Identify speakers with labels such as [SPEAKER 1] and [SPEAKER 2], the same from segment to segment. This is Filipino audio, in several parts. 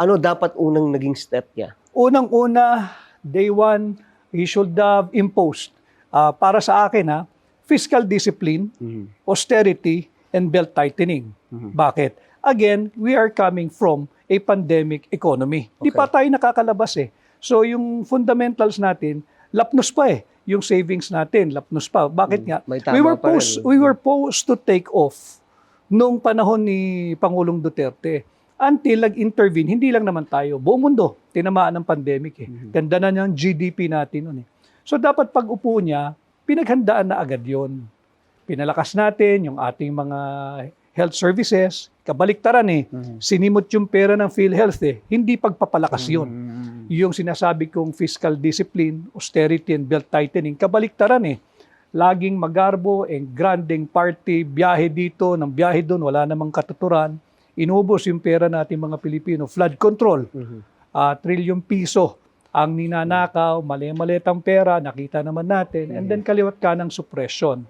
[SPEAKER 1] Ano dapat unang naging step niya?
[SPEAKER 2] Unang-una, day one, he should have imposed, para sa akin, fiscal discipline, austerity, and belt tightening. Bakit? Again, we are coming from a pandemic economy. Di pa tayo nakakalabas eh. So yung fundamentals natin, lapnos pa eh. Yung savings natin, lapnos pa. Bakit nga?
[SPEAKER 1] May tama pa rin.
[SPEAKER 2] We were posed to take off nung panahon ni Pangulong Duterte. Until nag-intervene, hindi lang naman tayo, buong mundo, tinamaan ng pandemic eh. Ganda na yung GDP natin nun eh. So dapat pag upo niya, pinaghandaan na agad yon. Pinalakas natin yung ating mga health services, kabaliktaran eh. Sinimot yung pera ng PhilHealth eh. Hindi pagpapalakas yun. Yung sinasabi kong fiscal discipline, austerity and belt tightening, kabaliktaran eh. Laging magarbo, granding party, biyahe dito, ng biyahe doon, wala namang katuturan. Inubos yung pera natin mga Pilipino. Flood control, trillion piso ang ninanakaw, mali-malitang pera, nakita naman natin, and then kaliwat ka ng suppression.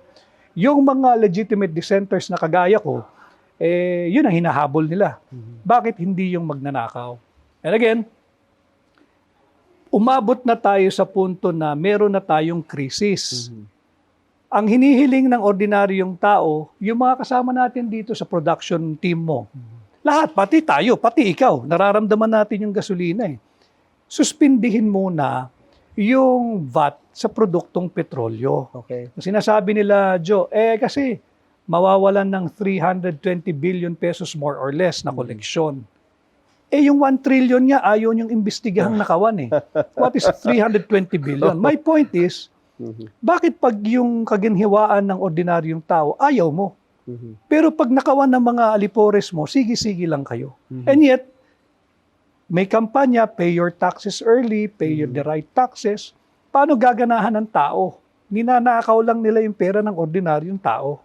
[SPEAKER 2] Yung mga legitimate dissenters na kagaya ko, yun ang hinahabol nila. Bakit hindi yung magnanakaw? And again, umabot na tayo sa punto na meron na tayong krisis. Ang hinihiling ng ordinaryong tao, yung mga kasama natin dito sa production team mo, lahat, pati tayo, pati ikaw, nararamdaman natin yung gasolina eh. Suspindihin muna yung VAT sa produktong petrolyo.
[SPEAKER 1] Okay.
[SPEAKER 2] Sinasabi nila, Joe, kasi mawawalan ng 320 billion pesos more or less na koleksyon. Yung 1 trillion niya, ayaw niyong imbestigahang nakawan eh. What is 320 billion? My point is, bakit pag yung kaginhiwaan ng ordinaryong tao, ayaw mo? Pero pag nakawan ng mga alipores mo, sige-sige lang kayo. And yet, may kampanya, pay your taxes early, pay the right taxes. Paano gaganahan ng tao? Ninanakaw lang nila yung pera ng ordinaryong tao.